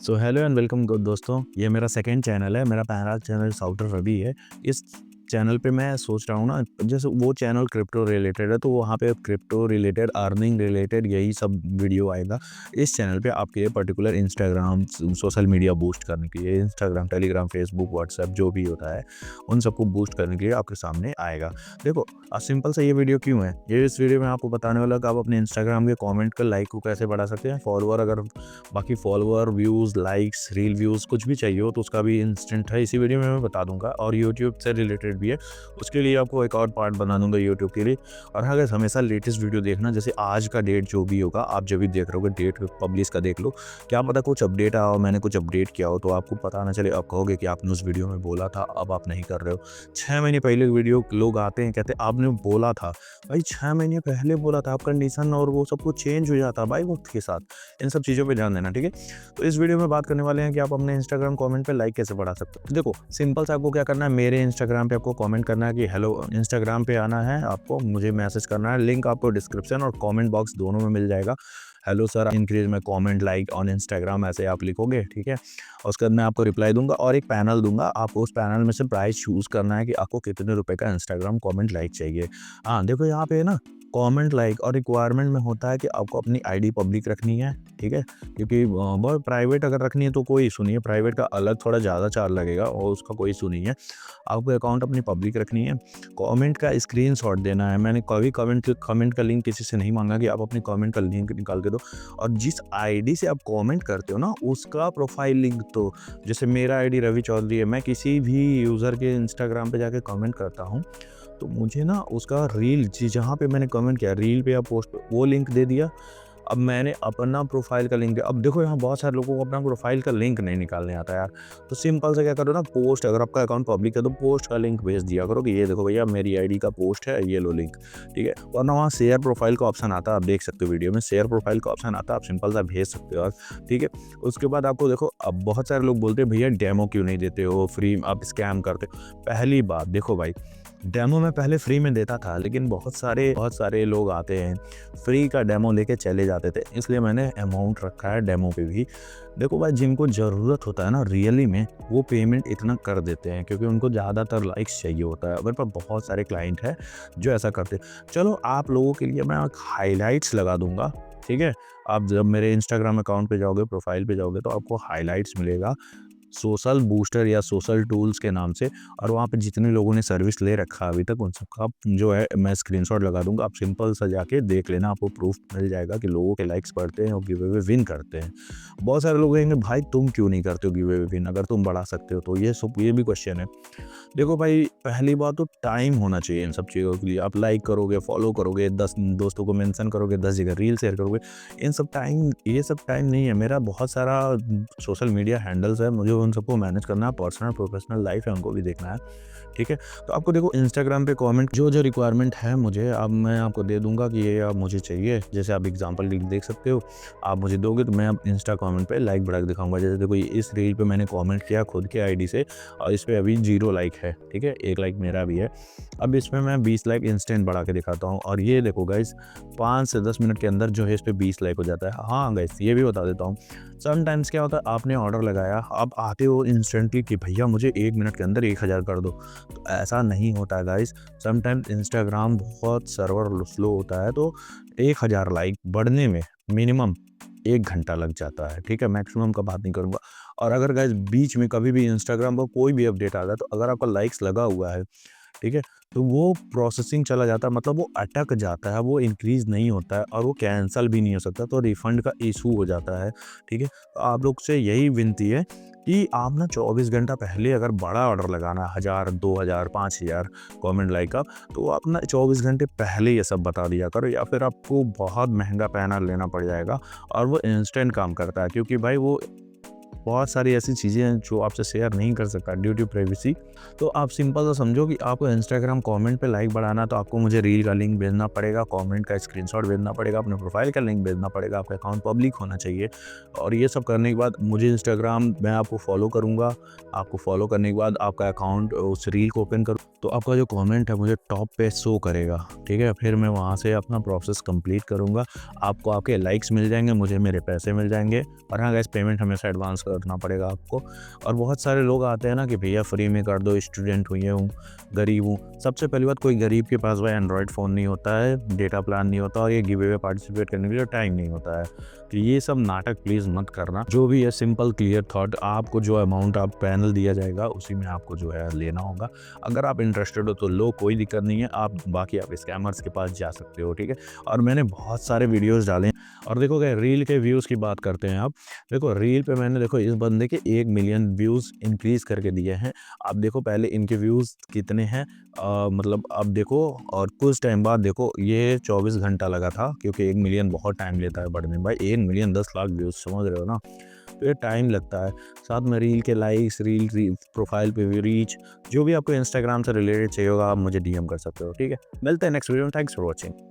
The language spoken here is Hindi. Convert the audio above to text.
So hello and welcome good दोस्तों। ये मेरा सेकंड चैनल है। मेरा पहला चैनल साउटर रवि है। इस चैनल पे मैं सोच रहा हूँ ना, जैसे वो चैनल क्रिप्टो रिलेटेड है तो वहाँ पे क्रिप्टो रिलेटेड, अर्निंग रिलेटेड यही सब वीडियो आएगा। इस चैनल पे आपके particular Instagram, social media boost करने के लिए, इंस्टाग्राम, टेलीग्राम, फेसबुक, व्हाट्सएप जो भी होता है उन सबको बूस्ट करने के लिए आपके सामने आएगा। देखो सिंपल सा ये वीडियो क्यों है, ये इस वीडियो में आपको बताने वाला कि आप अपने इंस्टाग्राम के कमेंट का लाइक को कैसे बढ़ा सकते हैं। फॉलोअर अगर बाकी follower, views, likes, reel views कुछ भी चाहिए हो तो उसका भी इंस्टेंट है, इसी वीडियो में मैं बता दूंगा। और यूट्यूब से रिलेटेड भी है, उसके लिए आपको एक और पार्ट बना दूंगा यूट्यूब के लिए। और हाँ गाइस, हमेशा लेटेस्ट वीडियो देखना, जैसे आज का डेट जो भी होगा, आप जब भी देख रहे हो डेट पब्लिश का देख लो। क्या पता कुछ अपडेट आओ, मैंने कुछ अपडेट किया हो तो आपको पता ना चले, आप कहोगे कि आपने उस वीडियो में बोला था, अब आप नहीं कर रहे हो। 6 महीने पहले वीडियो लोग आते हैं, कहते हैं आपने बोला था। भाई 6 महीने पहले बोला था, आप कंडीशन और वो सब कुछ चेंज हो जाता भाई वक्त के साथ। इन सब चीज़ों पे ध्यान देना, ठीक है। तो इस वीडियो में बात करने वाले हैं कि आप अपने इंस्टाग्राम कमेंट पे लाइक कैसे बढ़ा सकते हो। देखो सिंपल सा, आपको क्या करना है, मेरे इंस्टाग्राम पे आपको कमेंट करना है कि हेलो, इंस्टाग्राम पे आना है आपको, मुझे मैसेज करना है। लिंक आपको डिस्क्रिप्शन और कमेंट बॉक्स दोनों में मिल जाएगा। Hello sir, increase my comment like on Instagram, ऐसे आप लिखोगे, ठीक है। और उसके बाद मैं आपको रिप्लाई दूंगा और एक पैनल दूंगा। आपको उस पैनल में से प्राइस चूज करना है कि आपको कितने रुपए का इंस्टाग्राम कमेंट लाइक चाहिए। हाँ देखो, यहाँ पे ना कमेंट लाइक और रिक्वायरमेंट में होता है कि आपको अपनी आईडी पब्लिक रखनी है, ठीक है। क्योंकि बहुत प्राइवेट अगर रखनी है तो कोई इशू नहीं है, प्राइवेट का अलग थोड़ा ज़्यादा चार्ज लगेगा और उसका कोई इशू नहीं है। आपको अकाउंट अपनी पब्लिक रखनी है। कमेंट का स्क्रीनशॉट देना है। मैंने कभी कमेंट का लिंक किसी से नहीं मांगा कि आप अपनी कमेंट का लिंक निकाल के दो। और जिस आईडी से आप कमेंट करते हो ना, उसका प्रोफाइल लिंक, तो जैसे मेरा आईडी रवि चौधरी है, मैं किसी भी यूज़र के इंस्टाग्राम पे जाके कमेंट करता हूँ तो मुझे ना उसका रील, जहाँ पे मैंने कमेंट किया रील पे या पोस्ट पे, वो लिंक दे दिया। अब मैंने अपना प्रोफाइल का लिंक, अब देखो यहाँ बहुत सारे लोगों को अपना प्रोफाइल का लिंक नहीं निकालने आता यार। तो सिंपल से क्या करो ना, पोस्ट, अगर आपका अकाउंट पब्लिक है तो पोस्ट का लिंक भेज दिया करो कि ये देखो भैया मेरी आईडी का पोस्ट है, ये लो लिंक, ठीक है। वरना वहाँ शेयर प्रोफाइल का ऑप्शन आता है, आप देख सकते हो वीडियो में शेयर प्रोफाइल का ऑप्शन आता है, आप सिंपल सा भेज सकते हो, ठीक है। उसके बाद आपको देखो, अब बहुत सारे लोग बोलते हैं भैया डेमो क्यों नहीं देते हो, फ्री आप स्कैम करते हो। पहली बात देखो भाई, डेमो मैं पहले फ्री में देता था, लेकिन बहुत सारे लोग आते हैं फ्री का डेमो लेके चले जाते थे, इसलिए मैंने अमाउंट रखा है डेमो पे भी। देखो भाई, जिनको ज़रूरत होता है ना रियली में, वो पेमेंट इतना कर देते हैं क्योंकि उनको ज़्यादातर लाइक्स चाहिए होता है। मेरे पास बहुत सारे क्लाइंट हैं जो ऐसा करते हैं। चलो आप लोगों के लिए मैं हाईलाइट्स लगा दूंगा, ठीक है। आप जब मेरे इंस्टाग्राम अकाउंट पे जाओगे, प्रोफाइल पे जाओगे, तो आपको हाईलाइट्स मिलेगा सोशल बूस्टर या सोशल टूल्स के नाम से। और वहाँ पे जितने लोगों ने सर्विस ले रखा है अभी तक, उन सबका जो है मैं स्क्रीनशॉट लगा दूंगा। आप सिंपल सा जाके देख लेना, आपको प्रूफ मिल जाएगा कि लोगों के लाइक्स बढ़ते हैं और गिव अवे विन करते हैं। बहुत सारे लोग कहेंगे भाई तुम क्यों नहीं करते हो गिव अवे विन, अगर तुम बढ़ा सकते हो तो। ये भी क्वेश्चन है। देखो भाई, पहली बात तो टाइम होना चाहिए इन सब चीज़ों के लिए। आप लाइक करोगे, फॉलो करोगे, 10 दोस्तों को मेंशन करोगे, 10 जगह रील शेयर करोगे, ये सब टाइम नहीं है। मेरा बहुत सारा सोशल मीडिया हैंडल्स है, मुझे उन सबको मैनेज करना है, पर्सनल प्रोफेशनल लाइफ है, उनको भी देखना है, ठीक है। तो आपको देखो इंस्टाग्राम पे कमेंट जो जो रिक्वायरमेंट है मुझे, अब मैं आपको दे दूंगा कि ये आप मुझे चाहिए। जैसे आप एग्जांपल देख सकते हो, आप मुझे दोगे तो मैं अब इंस्टा कमेंट पे लाइक बढ़ा के दिखाऊंगा। जैसे देखो, इस रील पे मैंने कमेंट किया खुद के आईडी से और इस पे अभी 0 लाइक है, ठीक है, 1 लाइक मेरा भी है। अब इसमें मैं 20 लाइक इंस्टेंट बढ़ा के दिखाता हूँ और ये देखो गाइस, 5 से 10 मिनट के अंदर जो है इस पे 20 लाइक हो जाता है। हाँ गाइस, ये भी बता देता हूँ, समटाइम्स क्या होता है, आपने ऑर्डर लगाया, आप आते हो इंस्टेंटली कि भैया मुझे 1 मिनट के अंदर 1000 कर दो, तो ऐसा नहीं होता है गाइस। समटाइम्स इंस्टाग्राम बहुत सर्वर स्लो होता है, तो 1000 लाइक बढ़ने में मिनिमम 1 घंटा लग जाता है, ठीक है। मैक्सिमम का बात नहीं करूँगा। और अगर गाइस बीच में कभी भी इंस्टाग्राम पर कोई भी अपडेट आता है, तो अगर आपका लाइक्स लगा हुआ है, ठीक है, तो वो प्रोसेसिंग चला जाता है, मतलब वो अटक जाता है, वो इंक्रीज़ नहीं होता है और वो कैंसल भी नहीं हो सकता, तो रिफ़ंड का इशू हो जाता है, ठीक है। तो आप लोग से यही विनती है कि आप ना 24 घंटा पहले अगर बड़ा ऑर्डर लगाना है, 1000, 2000, 5000 कमेंट लाइक का, तो आप ना 24 घंटे पहले ये सब बता दिया करो, या फिर आपको बहुत महँगा पैनल लेना पड़ जाएगा। और वो इंस्टेंट काम करता है क्योंकि भाई वो बहुत सारी ऐसी चीज़ें हैं जो आपसे शेयर नहीं कर सकता ड्यू टू प्राइवेसी। तो आप सिंपल सा समझो कि आपको इंस्टाग्राम कमेंट पे लाइक बढ़ाना, तो आपको मुझे रील का लिंक भेजना पड़ेगा, कमेंट का स्क्रीनशॉट भेजना पड़ेगा, अपने प्रोफाइल का लिंक भेजना पड़ेगा, आपका अकाउंट पब्लिक होना चाहिए। और ये सब करने के बाद मुझे इंस्टाग्राम, मैं आपको फॉलो करूँगा। आपको फॉलो करने के बाद आपका अकाउंट उस रील को ओपन करूँ, तो आपका जो कमेंट है मुझे टॉप पे शो करेगा, ठीक है। फिर मैं वहाँ से अपना प्रोसेस कंप्लीट करूँगा, आपको आपके लाइक्स मिल जाएंगे, मुझे मेरे पैसे मिल जाएंगे। और हाँ गाइस, पेमेंट हमेशा एडवांस करना पड़ेगा आपको। और बहुत सारे लोग आते हैं ना कि भैया फ्री में कर दो, स्टूडेंट हुई हूँ, गरीब हूँ। सबसे पहली बात, कोई गरीब के पास भाई एंड्रॉयड फ़ोन नहीं होता है, डेटा प्लान नहीं होता और ये गिव अवे पार्टिसिपेट करने के लिए टाइम नहीं होता है। तो ये सब नाटक प्लीज़ मत करना। जो भी है सिंपल क्लियर थॉट, आपको जो अमाउंट आप पैनल दिया जाएगा उसी में आपको जो है लेना होगा। अगर आप इंटरेस्टेड हो तो लो, कोई दिक्कत नहीं है। बाकी आप स्कैमर्स के पास जा सकते हो, ठीक है। और मैंने बहुत सारे वीडियोज़ डाले हैं। और देखो क्या, रील के व्यूज़ की बात करते हैं आप। देखो रील पे मैंने देखो इस बंदे के 1 मिलियन व्यूज़ इंक्रीज़ करके दिए हैं। आप देखो पहले इनके व्यूज़ कितने हैं, मतलब अब देखो, और कुछ टाइम बाद देखो ये 24 घंटा लगा था, क्योंकि 1 मिलियन बहुत टाइम लेता है बढ़ने में। भाई 1 मिलियन 10 लाख व्यूज़, समझ रहे हो ना? तो ये टाइम लगता है। साथ में रील के लाइक्स, प्रोफाइल पे भी रीच, जो भी आपको इंस्टाग्राम से रिलेटेड चाहिए होगा आप मुझे डीएम कर सकते हो, ठीक है। मिलते हैं नेक्स्ट वीडियो में। Thanks for watching.